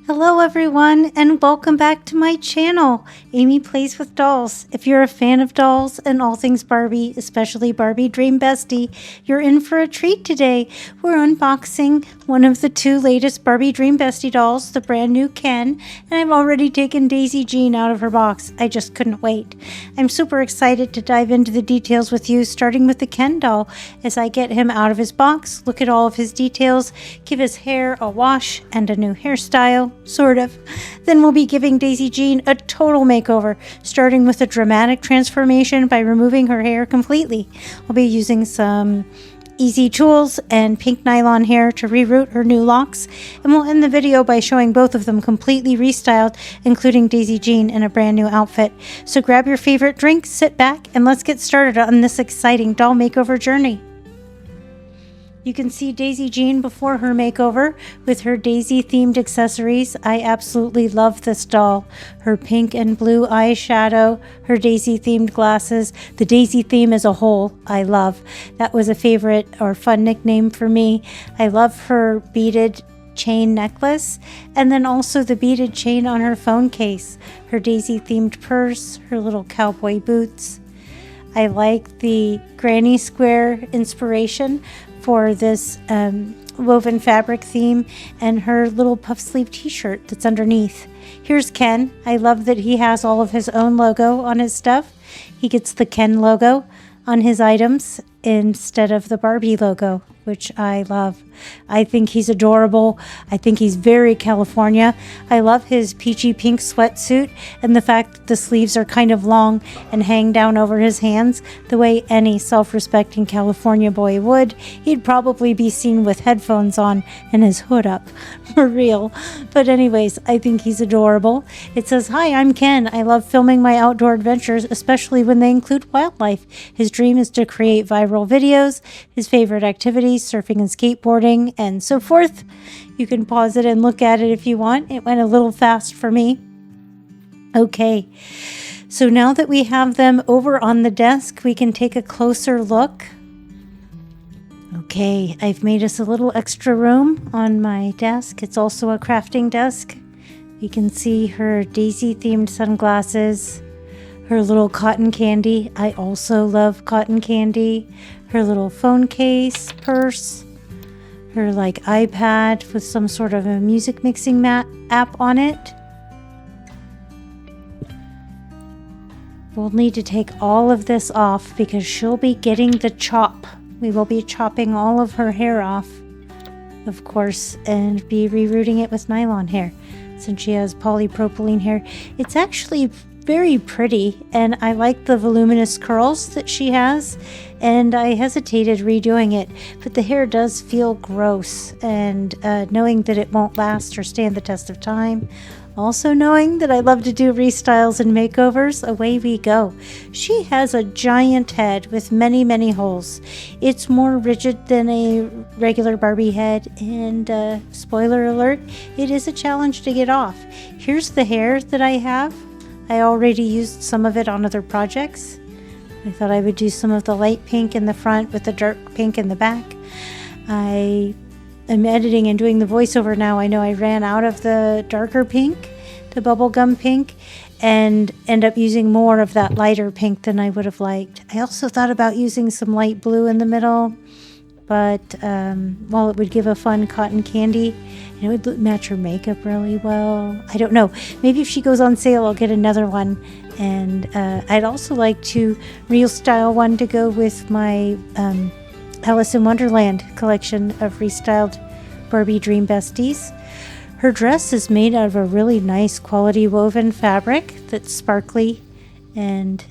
Hello everyone and welcome back to my channel, Amy Plays with Dolls. If you're a fan of dolls and all things Barbie, especially Barbie Dream Bestie, you're in for a treat today. We're unboxing one of the two latest Barbie Dream Bestie dolls, the brand new Ken, and I've already taken Daisy Jean out of her box. I just couldn't wait. I'm super excited to dive into the details with you, starting with the Ken doll as I get him out of his box, look at all of his details, give his hair a wash and a new hairstyle. Sort of. Then we'll be giving Daisy Jean a total makeover, starting with a dramatic transformation by removing her hair completely. I'll be using some easy tools and pink nylon hair to reroute her new locks, and we'll end the video by showing both of them completely restyled, including Daisy Jean in a brand new outfit. So grab your favorite drink, sit back, and let's get started on this exciting doll makeover journey. You can see Daisy Jean before her makeover with her Daisy themed accessories. I absolutely love this doll. Her pink and blue eyeshadow, her Daisy themed glasses, the Daisy theme as a whole, I love. That was a favorite or fun nickname for me. I love her beaded chain necklace and then also the beaded chain on her phone case, her Daisy themed purse, her little cowboy boots. I like the granny square inspiration for this woven fabric theme and her little puff sleeve t-shirt that's underneath. Here's Ken. I love that he has all of his own logo on his stuff. He gets the Ken logo on his items instead of the Barbie logo, which I love. I think he's adorable. I think he's very California. I love his peachy pink sweatsuit and the fact that the sleeves are kind of long and hang down over his hands the way any self-respecting California boy would. He'd probably be seen with headphones on and his hood up, for real. But anyways, I think he's adorable. It says, "Hi, I'm Ken. I love filming my outdoor adventures, especially when they include wildlife. His dream is to create viral videos. His favorite activities, surfing and skateboarding, and so forth." You can pause it and look at it if you want. It went a little fast for me. Okay, so now that we have them over on the desk, we can take a closer look. Okay, I've made us a little extra room on my desk. It's also a crafting desk. You can see her Daisy themed sunglasses, her little cotton candy. I also love cotton candy. Her little phone case, purse, her like iPad with some sort of a music mixing app on it. We'll need to take all of this off because she'll be getting the chop. We will be chopping all of her hair off, of course, and be rerouting it with nylon hair since she has polypropylene hair. It's actually very pretty, and I like the voluminous curls that she has, and I hesitated redoing it, but the hair does feel gross, and knowing that it won't last or stand the test of time, also knowing that I love to do restyles and makeovers, away we go. She has a giant head with many, many holes. It's more rigid than a regular Barbie head, and spoiler alert, it is a challenge to get off. Here's the hair that I have. I already used some of it on other projects. I thought I would do some of the light pink in the front with the dark pink in the back. I am editing and doing the voiceover now. I know I ran out of the darker pink, the bubblegum pink, and end up using more of that lighter pink than I would have liked. I also thought about using some light blue in the middle, but while it would give a fun cotton candy, and it would match her makeup really well. I don't know. Maybe if she goes on sale, I'll get another one. And I'd also like to restyle one to go with my Alice in Wonderland collection of restyled Barbie Dream Besties. Her dress is made out of a really nice quality woven fabric that's sparkly and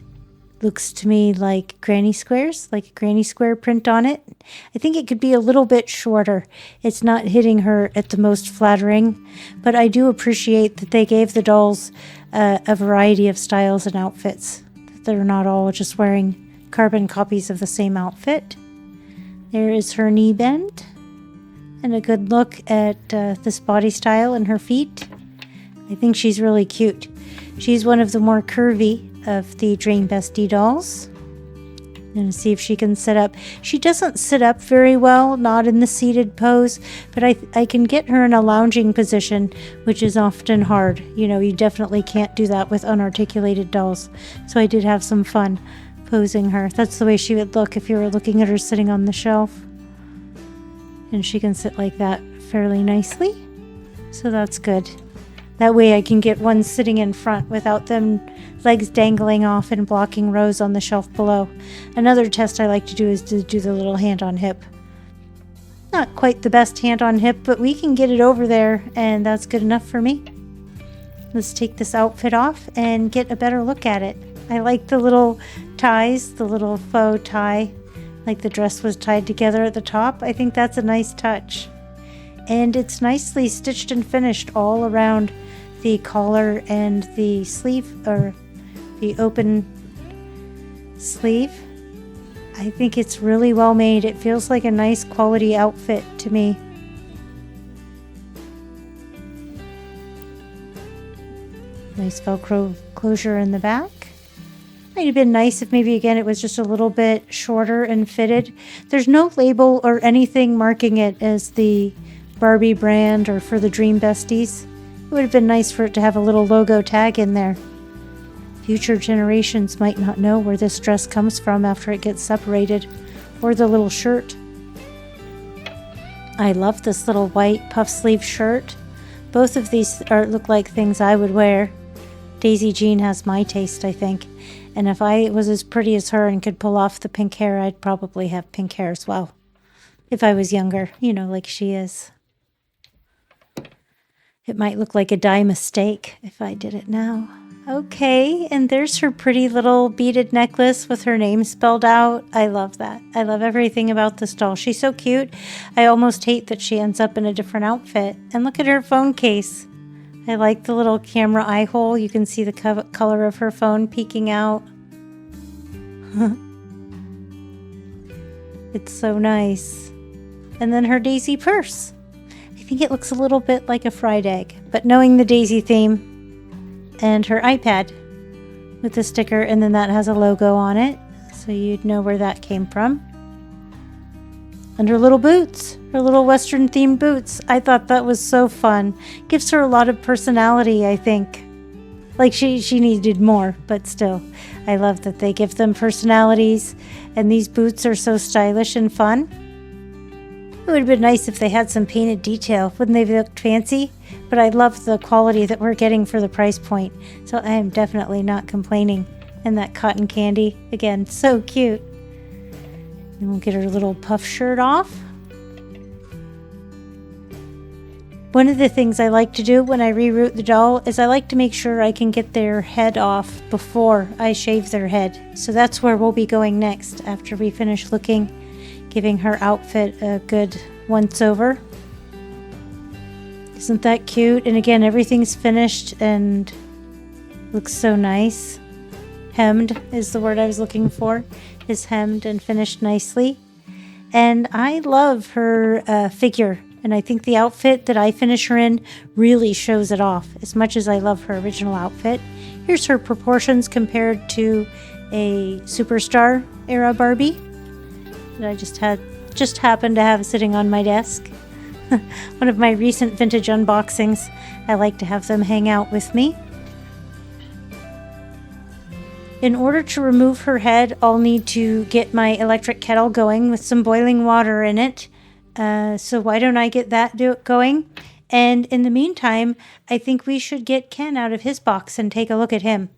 looks to me like granny squares, like a granny square print on it. I think it could be a little bit shorter. It's not hitting her at the most flattering, but I do appreciate that they gave the dolls a variety of styles and outfits. They're not all just wearing carbon copies of the same outfit. There is her knee bend and a good look at this body style and her feet. I think she's really cute. She's one of the more curvy of the Dream Bestie dolls. And see if she can sit up. She doesn't sit up very well, not in the seated pose, but I can get her in a lounging position, which is often hard. You know, you definitely can't do that with unarticulated dolls. So I did have some fun posing her. That's the way she would look if you were looking at her sitting on the shelf. And she can sit like that fairly nicely. So that's good. That way I can get one sitting in front without them legs dangling off and blocking rows on the shelf below. Another test I like to do is to do the little hand on hip. Not quite the best hand on hip, but we can get it over there, and that's good enough for me. Let's take this outfit off and get a better look at it. I like the little ties, the little faux tie, like the dress was tied together at the top. I think that's a nice touch. And it's nicely stitched and finished all around the collar and the sleeve, or the open sleeve. I think it's really well made. It feels like a nice quality outfit to me. Nice Velcro closure in the back. Might have been nice if maybe again it was just a little bit shorter and fitted. There's no label or anything marking it as the Barbie brand or for the Dream Besties. It would have been nice for it to have a little logo tag in there. Future generations might not know where this dress comes from after it gets separated, or the little shirt. I love this little white puff sleeve shirt. Both of these look like things I would wear. Daisy Jean has my taste, I think. And if I was as pretty as her and could pull off the pink hair, I'd probably have pink hair as well. If I was younger, you know, like she is. It might look like a dye mistake if I did it now. Okay, and there's her pretty little beaded necklace with her name spelled out. I love that. I love everything about this doll. She's so cute. I almost hate that she ends up in a different outfit. And look at her phone case. I like the little camera eye hole. You can see the color of her phone peeking out. It's so nice. And then her daisy purse. I think it looks a little bit like a fried egg, but knowing the daisy theme. And her iPad with the sticker, and then that has a logo on it, so you'd know where that came from. And her little boots, her little Western themed boots. I thought that was so fun. Gives her a lot of personality, I think. Like she needed more, but still. I love that they give them personalities, and these boots are so stylish and fun. It would have been nice if they had some painted detail. Wouldn't they look fancy? But I love the quality that we're getting for the price point. So I am definitely not complaining. And that cotton candy, again, so cute. And we'll get her little puff shirt off. One of the things I like to do when I reroute the doll is I like to make sure I can get their head off before I shave their head. So that's where we'll be going next after we finish looking. Giving her outfit a good once over. Isn't that cute? And again, everything's finished and looks so nice. Hemmed is the word I was looking for. Is hemmed and finished nicely. And I love her figure. And I think the outfit that I finish her in really shows it off as much as I love her original outfit. Here's her proportions compared to a Superstar era Barbie that I just happened to have sitting on my desk. One of my recent vintage unboxings. I like to have them hang out with me. In order to remove her head, I'll need to get my electric kettle going with some boiling water in it. So why don't I get that going? And in the meantime, I think we should get Ken out of his box and take a look at him.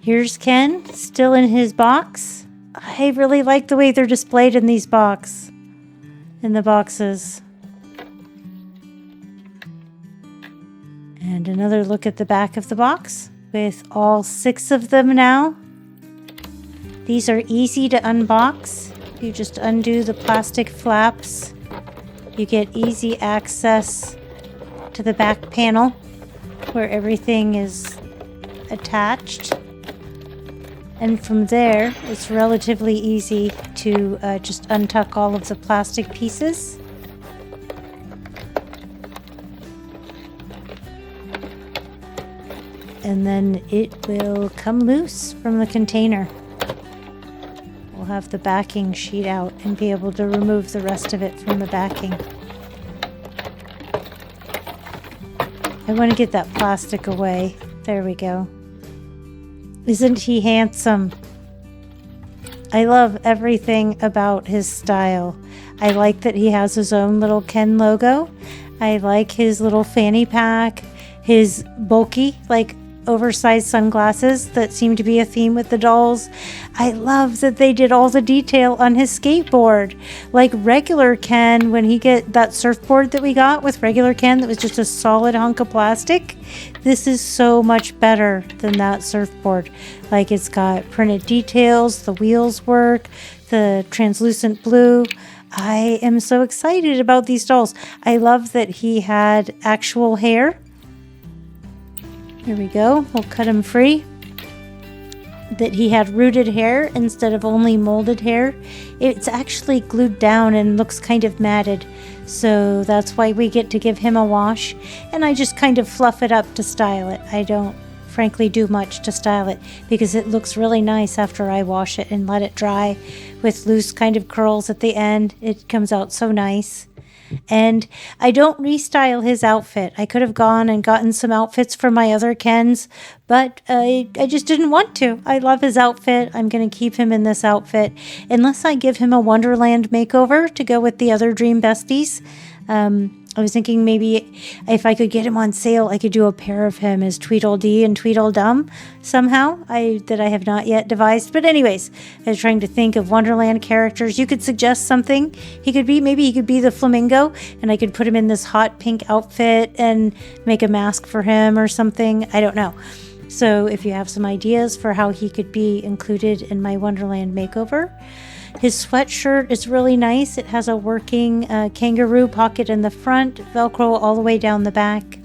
Here's Ken, still in his box. I really like the way they're displayed in these boxes. And another look at the back of the box with all 6 of them now. These are easy to unbox. You just undo the plastic flaps. You get easy access to the back panel where everything is attached. And from there, it's relatively easy to just untuck all of the plastic pieces. and then it will come loose from the container. We'll have the backing sheet out and be able to remove the rest of it from the backing. I want to get that plastic away. There we go. Isn't he handsome? I love everything about his style. I like that he has his own little Ken logo. I like his little fanny pack, his bulky, like oversized sunglasses that seem to be a theme with the dolls. I love that they did all the detail on his skateboard. Like regular Ken, when he get that surfboard that we got with regular Ken that was just a solid hunk of plastic, this is so much better than that surfboard. Like it's got printed details, the wheels work, the translucent blue. I am so excited about these dolls. I love that he had actual hair. Here we go. We'll cut him free. That he had rooted hair instead of only molded hair. It's actually glued down and looks kind of matted. So that's why we get to give him a wash. And I just kind of fluff it up to style it. I don't frankly do much to style it because it looks really nice after I wash it and let it dry with loose kind of curls at the end. It comes out so nice. And I don't restyle his outfit. I could have gone and gotten some outfits for my other Kens, but I just didn't want to. I love his outfit. I'm going to keep him in this outfit unless I give him a Wonderland makeover to go with the other Dream Besties. I was thinking maybe if I could get him on sale, I could do a pair of him as Tweedledee and Tweedledum somehow, that I have not yet devised. But anyways, I was trying to think of Wonderland characters. You could suggest something. Maybe he could be the flamingo, and I could put him in this hot pink outfit and make a mask for him or something. I don't know. So if you have some ideas for how he could be included in my Wonderland makeover. His sweatshirt is really nice. It has a working kangaroo pocket in the front, Velcro all the way down the back.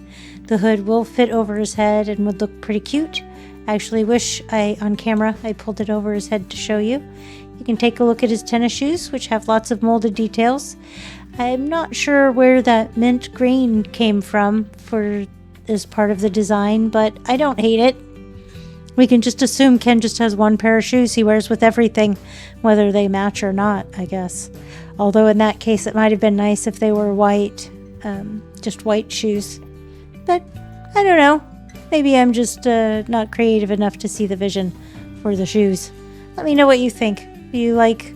The hood will fit over his head and would look pretty cute. I actually wish on camera I pulled it over his head to show you. You can take a look at his tennis shoes, which have lots of molded details. I'm not sure where that mint green came from as part of the design, but I don't hate it. We can just assume Ken just has one pair of shoes he wears with everything, whether they match or not, I guess. Although in that case, it might have been nice if they were white, just white shoes. But I don't know. Maybe I'm just not creative enough to see the vision for the shoes. Let me know what you think. Do you like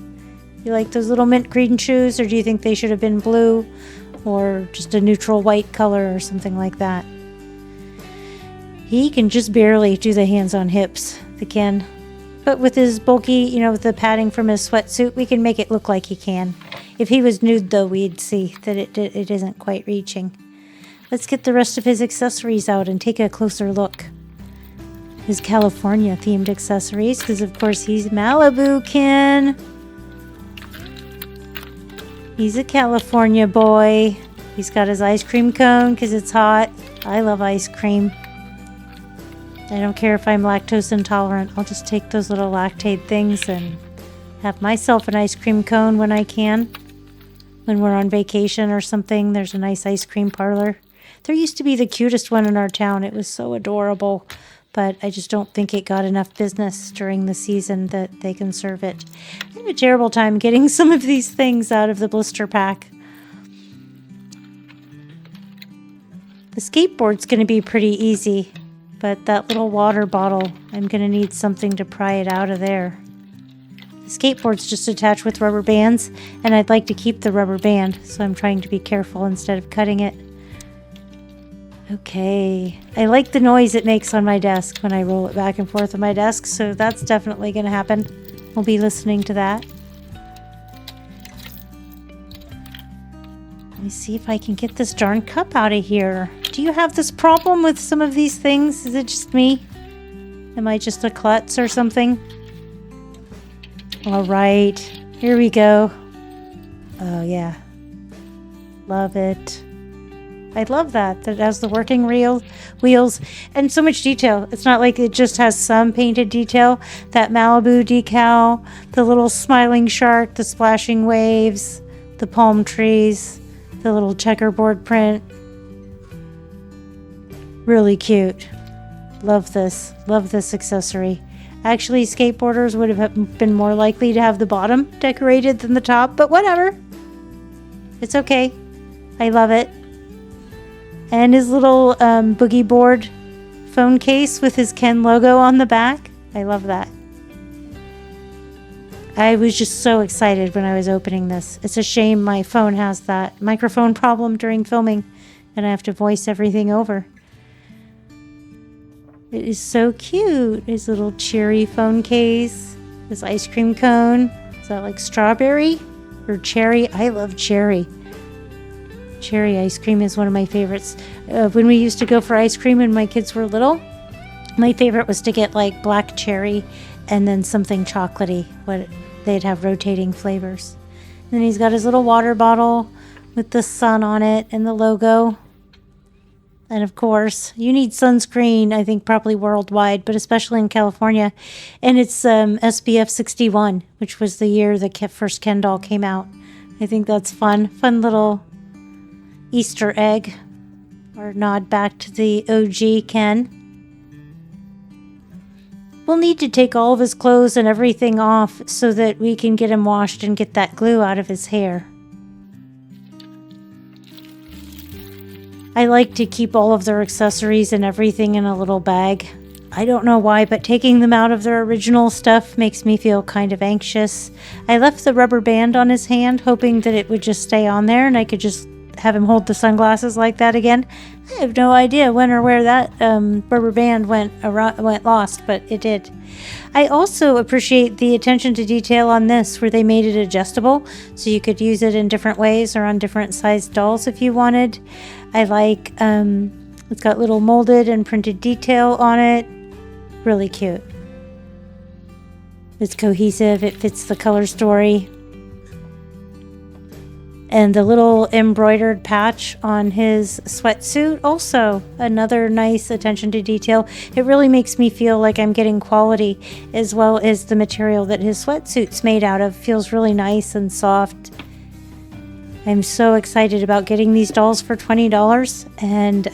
those little mint green shoes, or do you think they should have been blue or just a neutral white color or something like that? He can just barely do the hands on hips, the Ken. But with his bulky, with the padding from his sweatsuit, we can make it look like he can. If he was nude, though, we'd see that it isn't quite reaching. Let's get the rest of his accessories out and take a closer look. His California-themed accessories, because, of course, he's Malibu Ken. He's a California boy. He's got his ice cream cone because it's hot. I love ice cream. I don't care if I'm lactose intolerant. I'll just take those little Lactaid things and have myself an ice cream cone when I can. When we're on vacation or something, there's a nice ice cream parlor. There used to be the cutest one in our town. It was so adorable, but I just don't think it got enough business during the season that they can serve it. I have a terrible time getting some of these things out of the blister pack. The skateboard's going to be pretty easy. But that little water bottle, I'm going to need something to pry it out of there. The skateboard's just attached with rubber bands, and I'd like to keep the rubber band, so I'm trying to be careful instead of cutting it. Okay, I like the noise it makes on my desk when I roll it back and forth on my desk, so that's definitely going to happen. We'll be listening to that. Let me see if I can get this darn cup out of here. Do you have this problem with some of these things? Is it just me? Am I just a klutz or something? All right, here we go. Oh yeah, love it. I love that it has the working wheels and so much detail. It's not like it just has some painted detail. That Malibu decal, the little smiling shark, the splashing waves, the palm trees, the little checkerboard print. Really cute. Love this. Love this accessory. Actually, skateboarders would have been more likely to have the bottom decorated than the top, but whatever. It's okay. I love it. And his little boogie board phone case with his Ken logo on the back. I love that. I was just so excited when I was opening this. It's a shame my phone has that microphone problem during filming and I have to voice everything over. It is so cute. His little cherry phone case. This ice cream cone. Is that like strawberry or cherry? I love cherry. Cherry ice cream is one of my favorites. When we used to go for ice cream when my kids were little, my favorite was to get like black cherry and then something chocolatey. They'd have rotating flavors. And then he's got his little water bottle with the sun on it and the logo. And of course, you need sunscreen, I think probably worldwide, but especially in California. And it's SPF 61, which was the year the first Ken doll came out. I think that's fun. Fun little Easter egg or nod back to the OG Ken. We'll need to take all of his clothes and everything off so that we can get him washed and get that glue out of his hair. I like to keep all of their accessories and everything in a little bag. I don't know why, but taking them out of their original stuff makes me feel kind of anxious. I left the rubber band on his hand, hoping that it would just stay on there and I could just have him hold the sunglasses like that again. I have no idea when or where that rubber band went lost, but it did. I also appreciate the attention to detail on this, where they made it adjustable, so you could use it in different ways or on different sized dolls if you wanted. I like it's got little molded and printed detail on it. Really cute. It's cohesive. It fits the color story. And the little embroidered patch on his sweatsuit, also another nice attention to detail. It really makes me feel like I'm getting quality, as well as the material that his sweatsuit's made out of feels really nice and soft. I'm so excited about getting these dolls for $20, and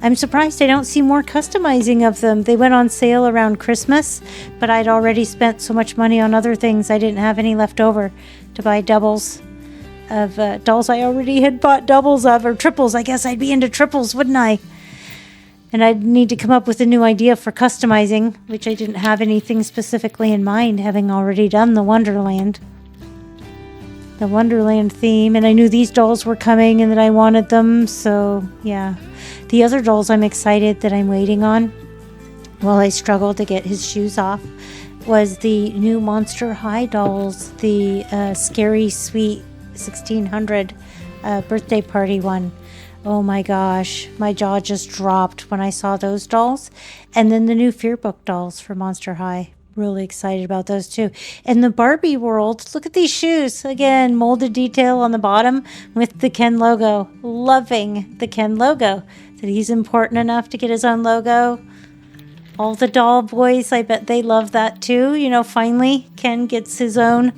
I'm surprised I don't see more customizing of them. They went on sale around Christmas, but I'd already spent so much money on other things I didn't have any left over to buy doubles of dolls I already had bought doubles of, or triples. I guess I'd be into triples, wouldn't I? And I'd need to come up with a new idea for customizing, which I didn't have anything specifically in mind, having already done the Wonderland theme, and I knew these dolls were coming and that I wanted them, so yeah. The other dolls I'm excited that I'm waiting on, while I struggled to get his shoes off, was the new Monster High dolls, the Scary Sweet 1600 birthday party one. Oh my gosh, my jaw just dropped when I saw those dolls. And then the new Fear Book dolls for Monster High. Really excited about those too. And the Barbie world, look at these shoes. Again, molded detail on the bottom with the Ken logo. Loving the Ken logo. That he's important enough to get his own logo. All the doll boys, I bet they love that too. You know, finally Ken gets his own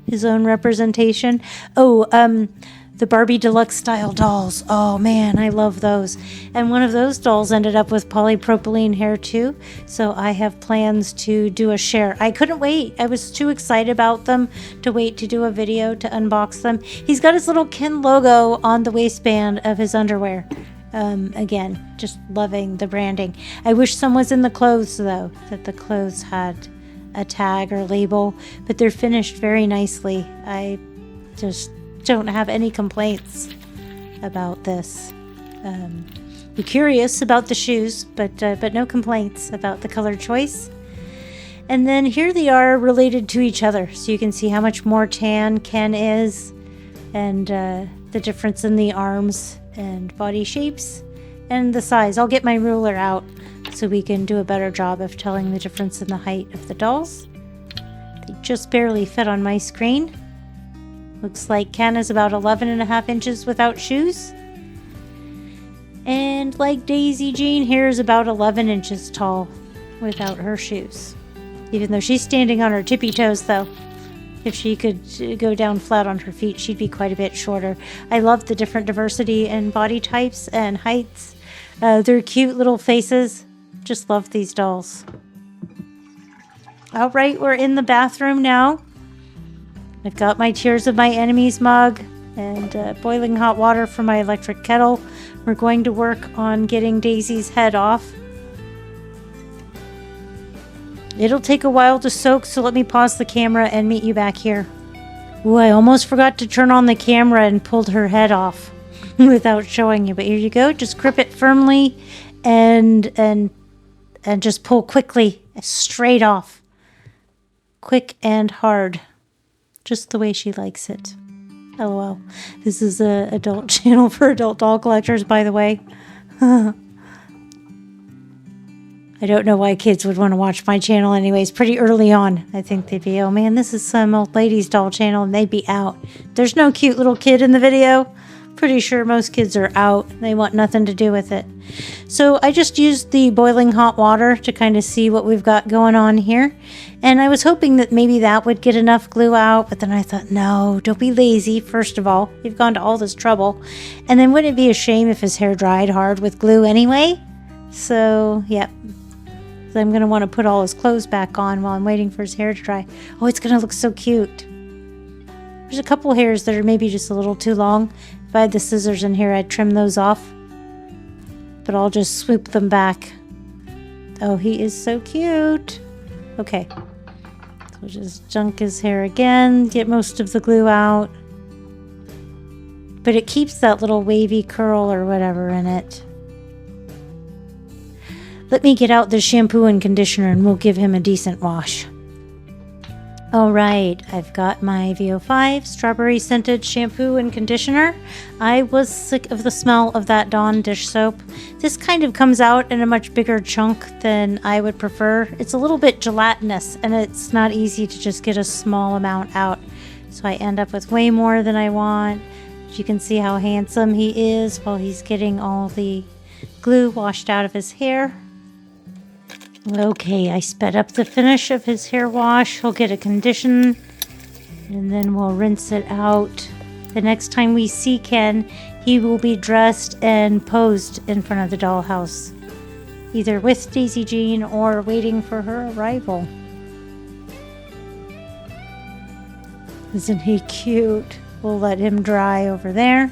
representation. The Barbie Deluxe style dolls. Oh man, I love those. And one of those dolls ended up with polypropylene hair too. So I have plans to do a share. I couldn't wait. I was too excited about them to wait to do a video to unbox them. He's got his little Ken logo on the waistband of his underwear. Again, just loving the branding. I wish some was in the clothes though, that the clothes had a tag or label, but they're finished very nicely. I just don't have any complaints about this. Be curious about the shoes, but no complaints about the color choice. And then here they are related to each other, so you can see how much more tan Ken is, and the difference in the arms and body shapes and the size. I'll get my ruler out so we can do a better job of telling the difference in the height of the dolls. They just barely fit on my screen. Looks like Ken is about 11.5 inches without shoes. And like Daisy Jean, here is about 11 inches tall without her shoes. Even though she's standing on her tippy toes though. If she could go down flat on her feet, she'd be quite a bit shorter. I love the different diversity in body types and heights. Their cute little faces Just love these dolls. All right, we're in the bathroom now. I've got my Tears of My Enemies mug and boiling hot water for my electric kettle. We're going to work on getting Daisy's head off. It'll take a while to soak, so let me pause the camera and meet you back here. Ooh, I almost forgot to turn on the camera and pulled her head off without showing you. But here you go. Just grip it firmly and just pull quickly, straight off. Quick and hard. Just the way she likes it. LOL. This is an adult channel for adult doll collectors, by the way. I don't know why kids would want to watch my channel anyways. Pretty early on, I think they'd be, oh man, this is some old lady's doll channel, and they'd be out. There's no cute little kid in the video. Pretty sure most kids are out. They want nothing to do with it. So I just used the boiling hot water to kind of see what we've got going on here. And I was hoping that maybe that would get enough glue out, but then I thought, no, don't be lazy. First of all, you've gone to all this trouble. And then wouldn't it be a shame if his hair dried hard with glue anyway? So, yeah. I'm going to want to put all his clothes back on while I'm waiting for his hair to dry. Oh, it's going to look so cute. There's a couple hairs that are maybe just a little too long. If I had the scissors in here, I'd trim those off. But I'll just swoop them back. Oh, he is so cute. Okay. So we'll just junk his hair again. Get most of the glue out. But it keeps that little wavy curl or whatever in it. Let me get out the shampoo and conditioner and we'll give him a decent wash. Alright, I've got my VO5 strawberry scented shampoo and conditioner. I was sick of the smell of that Dawn dish soap. This kind of comes out in a much bigger chunk than I would prefer. It's a little bit gelatinous and it's not easy to just get a small amount out. So I end up with way more than I want. You can see how handsome he is while he's getting all the glue washed out of his hair. Okay, I sped up the finish of his hair wash. He'll get a condition, and then we'll rinse it out. The next time we see Ken, he will be dressed and posed in front of the dollhouse, either with Daisy Jean or waiting for her arrival. Isn't he cute? We'll let him dry over there.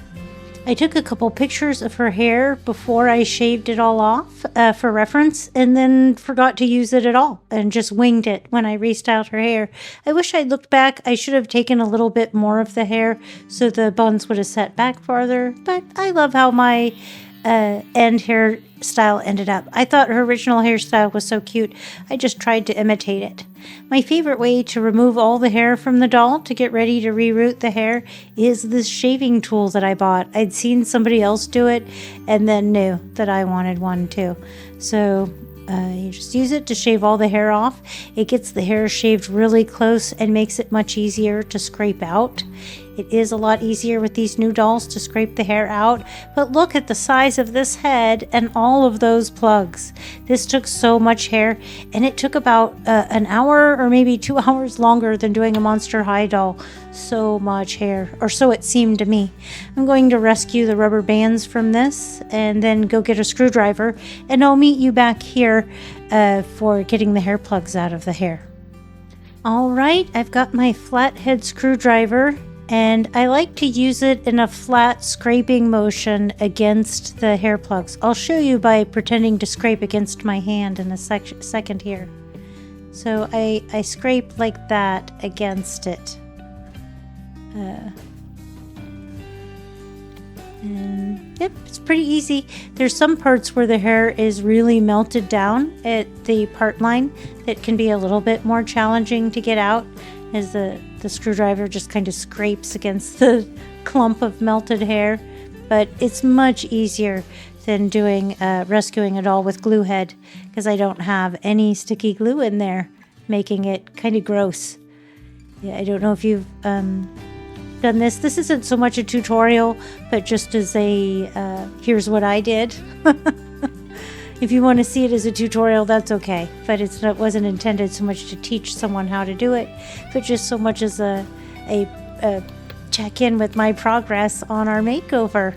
I took a couple pictures of her hair before I shaved it all off for reference, and then forgot to use it at all and just winged it when I restyled her hair. I wish I'd looked back. I should have taken a little bit more of the hair so the buns would have set back farther, but I love how my end hairstyle ended up. I thought her original hairstyle was so cute, I just tried to imitate it. My favorite way to remove all the hair from the doll to get ready to reroot the hair is this shaving tool that I bought. I'd seen somebody else do it and then knew that I wanted one too. So you just use it to shave all the hair off. It gets the hair shaved really close and makes it much easier to scrape out. It is a lot easier with these new dolls to scrape the hair out, but look at the size of this head and all of those plugs. This took so much hair, and it took about an hour or maybe 2 hours longer than doing a Monster High doll. So much hair, or so it seemed to me. I'm going to rescue the rubber bands from this and then go get a screwdriver, and I'll meet you back here for getting the hair plugs out of the hair. All right, I've got my flathead screwdriver, and I like to use it in a flat scraping motion against the hair plugs. I'll show you by pretending to scrape against my hand in a second here. So I scrape like that against it. And yep, it's pretty easy. There's some parts where the hair is really melted down at the part line that can be a little bit more challenging to get out, as the screwdriver just kind of scrapes against the clump of melted hair. But it's much easier than doing rescuing a doll with glue head, because I don't have any sticky glue in there, making it kind of gross. Yeah, I don't know if you've done this. This isn't so much a tutorial, but just as a here's what I did. If you want to see it as a tutorial, that's okay. But it wasn't intended so much to teach someone how to do it, but just so much as a check-in with my progress on our makeover.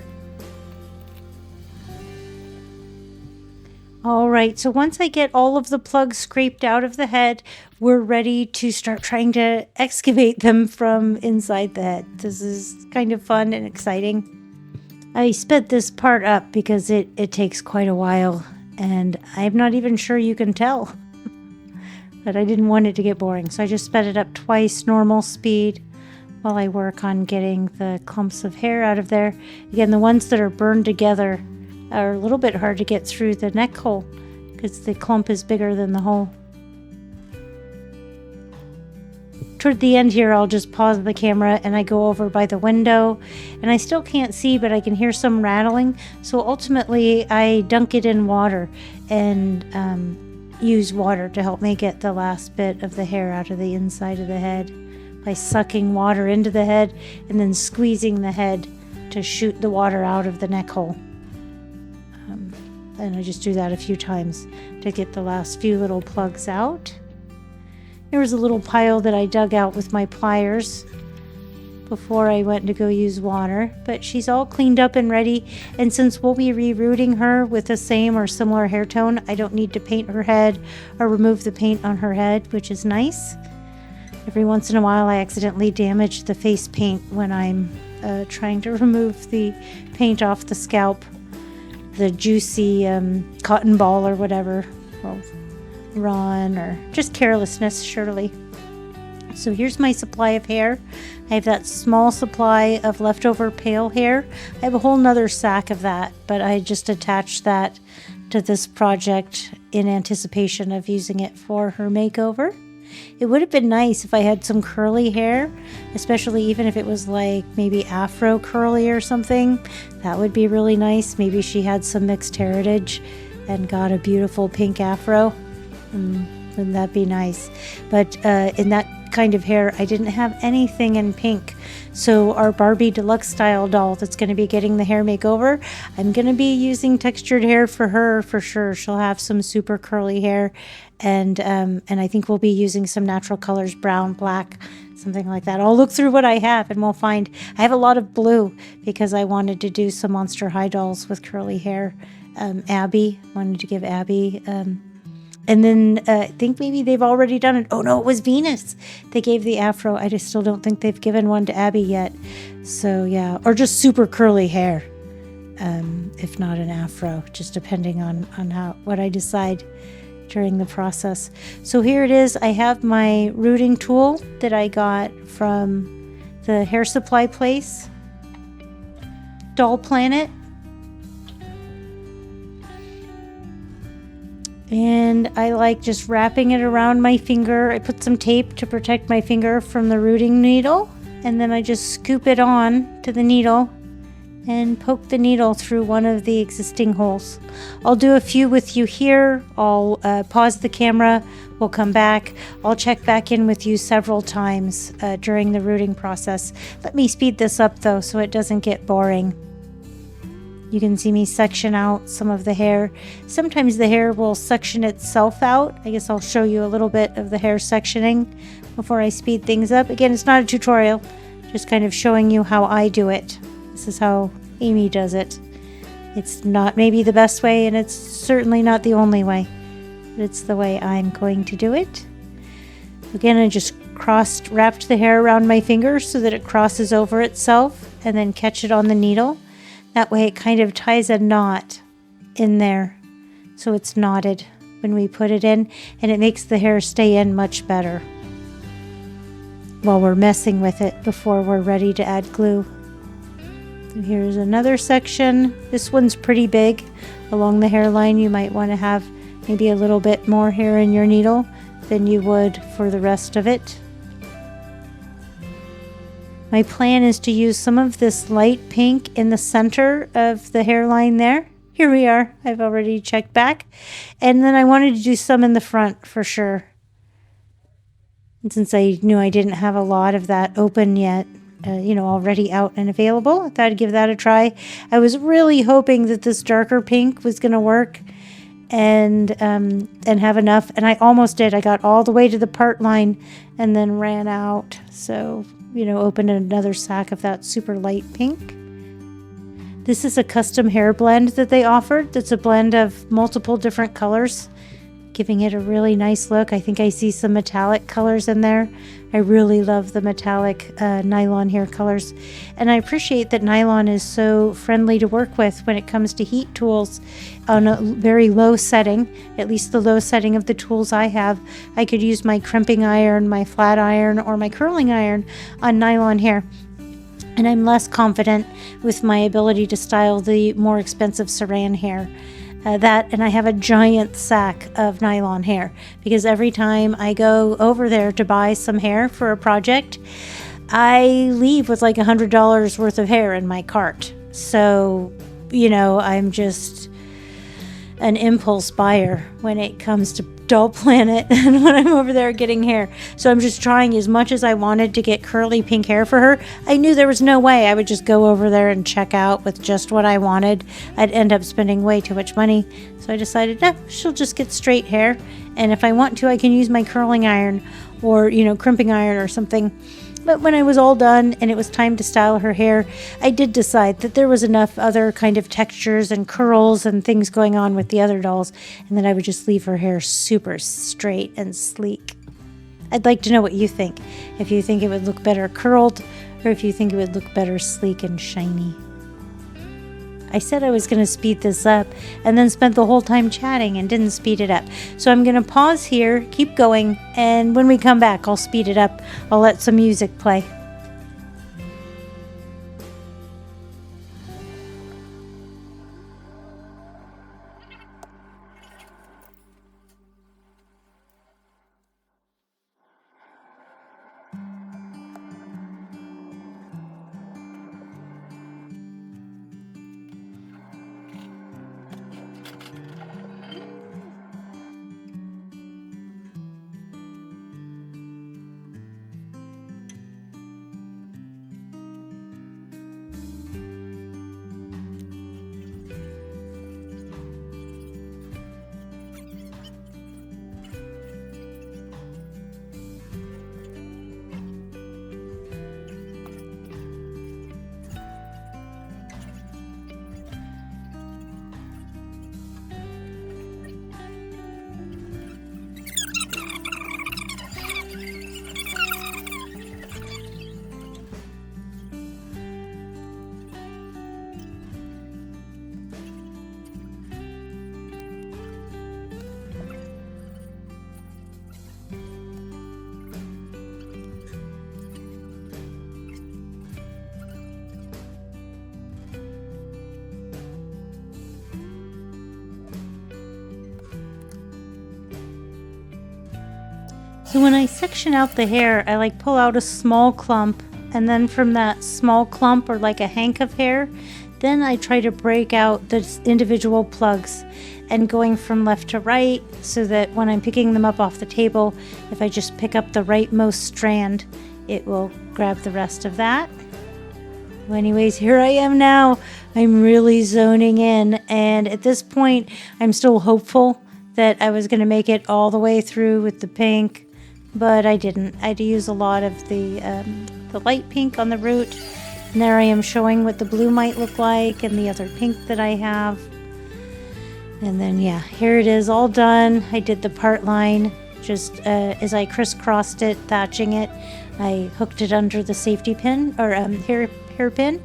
All right, so once I get all of the plugs scraped out of the head, we're ready to start trying to excavate them from inside the head. This is kind of fun and exciting. I sped this part up because it takes quite a while, and I'm not even sure you can tell. But I didn't want it to get boring, so I just sped it up twice normal speed while I work on getting the clumps of hair out of there. Again, the ones that are burned together are a little bit hard to get through the neck hole because the clump is bigger than the hole. Toward the end here, I'll just pause the camera and I go over by the window, and I still can't see, but I can hear some rattling. So ultimately, I dunk it in water and use water to help me get the last bit of the hair out of the inside of the head by sucking water into the head and then squeezing the head to shoot the water out of the neck hole. And I just do that a few times to get the last few little plugs out. There was a little pile that I dug out with my pliers before I went to go use water, but she's all cleaned up and ready. And since we'll be rerooting her with the same or similar hair tone, I don't need to paint her head or remove the paint on her head, which is nice. Every once in a while, I accidentally damage the face paint when I'm trying to remove the paint off the scalp. The juicy cotton ball or whatever will run, or just carelessness, surely. So here's my supply of hair. I have that small supply of leftover pale hair. I have a whole nother sack of that, but I just attached that to this project in anticipation of using it for her makeover. It would have been nice if I had some curly hair, especially even if it was like maybe afro curly or something. That would be really nice. Maybe she had some mixed heritage and got a beautiful pink afro. Wouldn't that be nice? But in that kind of hair, I didn't have anything in pink. So our Barbie deluxe style doll that's going to be getting the hair makeover, I'm going to be using textured hair for her for sure. She'll have some super curly hair, and I think we'll be using some natural colors, brown, black, something like that. I'll look through what I have and we'll find. I have a lot of blue because I wanted to do some Monster High dolls with curly hair. Abby, wanted to give Abby and then I think maybe they've already done it. Oh no, it was Venus. They gave the afro. I just still don't think they've given one to Abby yet. So yeah, or just super curly hair, if not an afro, just depending on what I decide during the process. So here it is. I have my rooting tool that I got from the hair supply place, DollPlanet. And I like just wrapping it around my finger. I put some tape to protect my finger from the rooting needle. And then I just scoop it on to the needle and poke the needle through one of the existing holes. I'll do a few with you here. I'll pause the camera. We'll come back. I'll check back in with you several times during the rooting process. Let me speed this up though so it doesn't get boring. You can see me section out some of the hair. Sometimes the hair will section itself out. I guess I'll show you a little bit of the hair sectioning before I speed things up. Again, it's not a tutorial, just kind of showing you how I do it. This is how Amy does it. It's not maybe the best way, and it's certainly not the only way, but it's the way I'm going to do it. Again, I just wrapped the hair around my finger so that it crosses over itself, and then catch it on the needle. That way it kind of ties a knot in there, so it's knotted when we put it in, and it makes the hair stay in much better while we're messing with it before we're ready to add glue. And here's another section. This one's pretty big. Along the hairline, you might want to have maybe a little bit more hair in your needle than you would for the rest of it. My plan is to use some of this light pink in the center of the hairline there. Here we are. I've already checked back. And then I wanted to do some in the front for sure. And since I knew I didn't have a lot of that open yet, already out and available, I thought I'd give that a try. I was really hoping that this darker pink was going to work and have enough. And I almost did. I got all the way to the part line and then ran out. So opened another sack of that super light pink. This is a custom hair blend that they offered. That's a blend of multiple different colors, giving it a really nice look. I think I see some metallic colors in there. I really love the metallic nylon hair colors. And I appreciate that nylon is so friendly to work with when it comes to heat tools on a very low setting, at least the low setting of the tools I have. I could use my crimping iron, my flat iron, or my curling iron on nylon hair. And I'm less confident with my ability to style the more expensive saran hair. And I have a giant sack of nylon hair because every time I go over there to buy some hair for a project, I leave with like $100 worth of hair in my cart. So, I'm just an impulse buyer when it comes to DollPlanet and when I'm over there getting hair. So I'm just trying as much as I wanted to get curly pink hair for her. I knew there was no way I would just go over there and check out with just what I wanted. I'd end up spending way too much money. So I decided, no, she'll just get straight hair. And if I want to, I can use my curling iron or, crimping iron or something. But when I was all done and it was time to style her hair, I did decide that there was enough other kind of textures and curls and things going on with the other dolls, and that I would just leave her hair super straight and sleek. I'd like to know what you think. If you think it would look better curled, or if you think it would look better sleek and shiny. I said I was going to speed this up and then spent the whole time chatting and didn't speed it up. So I'm going to pause here, keep going, and when we come back, I'll speed it up. I'll let some music play. So when I section out the hair, I pull out a small clump, and then from that small clump or like a hank of hair, then I try to break out the individual plugs and going from left to right so that when I'm picking them up off the table, if I just pick up the rightmost strand, it will grab the rest of that. Well, anyways, here I am now. I'm really zoning in, and at this point, I'm still hopeful that I was going to make it all the way through with the pink. But I didn't. I had to use a lot of the light pink on the root. And there I am showing what the blue might look like and the other pink that I have. And then, yeah, here it is all done. I did the part line just as I crisscrossed it, thatching it. I hooked it under the safety pin or hairpin.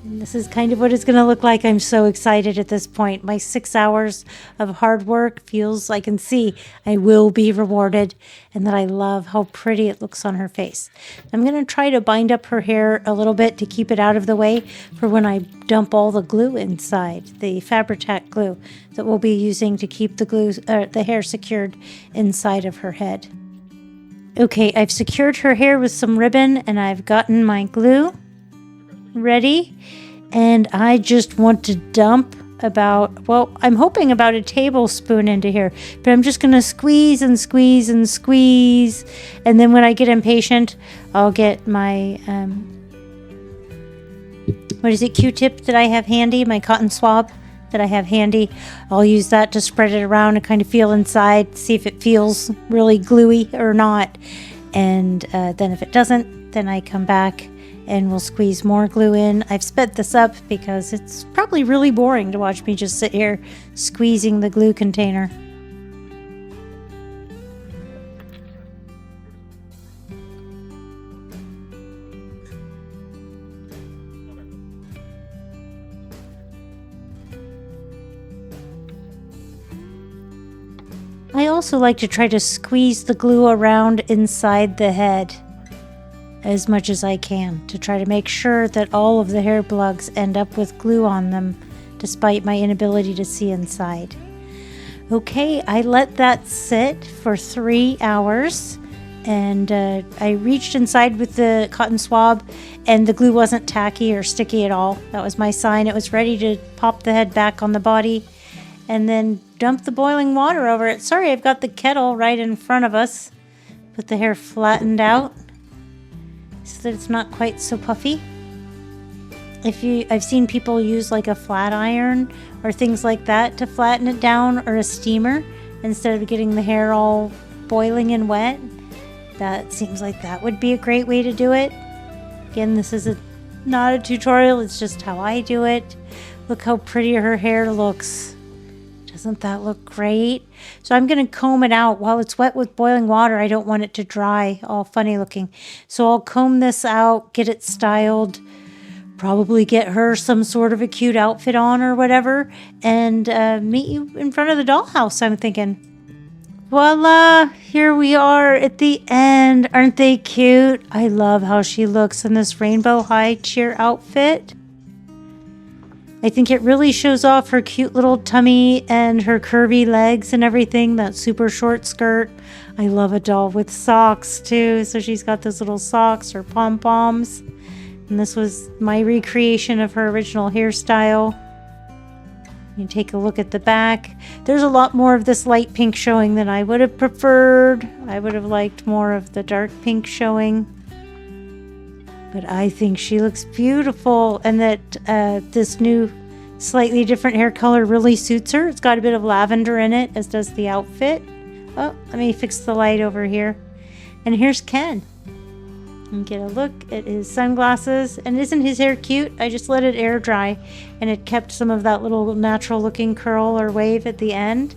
And this is kind of what it's going to look like. I'm so excited at this point. My 6 hours of hard work feels, I can see I will be rewarded, and that I love how pretty it looks on her face. I'm going to try to bind up her hair a little bit to keep it out of the way for when I dump all the glue inside, the Fabri-Tac glue that we'll be using to keep the hair secured inside of her head. Okay, I've secured her hair with some ribbon, and I've gotten my glue ready, and I just want to dump I'm hoping about a tablespoon into here, but I'm just going to squeeze and squeeze and squeeze, and then when I get impatient, I'll get my Q-tip that I have handy, my cotton swab that I have handy. I'll use that to spread it around and kind of feel inside, see if it feels really gluey or not, and then if it doesn't, then I come back and we'll squeeze more glue in. I've sped this up because it's probably really boring to watch me just sit here squeezing the glue container. I also like to try to squeeze the glue around inside the head as much as I can to try to make sure that all of the hair plugs end up with glue on them, despite my inability to see inside. Okay, I let that sit for 3 hours, and I reached inside with the cotton swab, and the glue wasn't tacky or sticky at all. That was my sign. It was ready to pop the head back on the body, and then dump the boiling water over it. Sorry, I've got the kettle right in front of us. Put the hair flattened out so that it's not quite so puffy. I've seen people use like a flat iron or things like that to flatten it down, or a steamer, instead of getting the hair all boiling and wet. That seems like that would be a great way to do it. Again, this is not a tutorial, it's just how I do it. Look how pretty her hair looks. Doesn't that look great? So I'm going to comb it out while it's wet with boiling water. I don't want it to dry all funny looking. So I'll comb this out, get it styled, probably get her some sort of a cute outfit on or whatever, and meet you in front of the dollhouse, I'm thinking. Voila, here we are at the end. Aren't they cute? I love how she looks in this rainbow high cheer outfit. I think it really shows off her cute little tummy and her curvy legs and everything, that super short skirt. I love a doll with socks too, so she's got those little socks or pom-poms. And this was my recreation of her original hairstyle. You take a look at the back. There's a lot more of this light pink showing than I would have preferred. I would have liked more of the dark pink showing. But I think she looks beautiful, and that this new slightly different hair color really suits her. It's got a bit of lavender in it, as does the outfit. Oh, let me fix the light over here. And here's Ken. And get a look at his sunglasses. And isn't his hair cute? I just let it air dry, and it kept some of that little natural looking curl or wave at the end.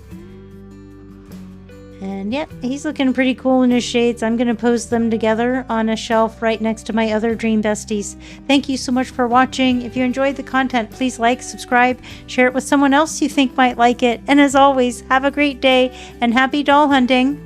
And yeah, he's looking pretty cool in his shades. I'm going to pose them together on a shelf right next to my other Dream Besties. Thank you so much for watching. If you enjoyed the content, please like, subscribe, share it with someone else you think might like it. And as always, have a great day and happy doll hunting.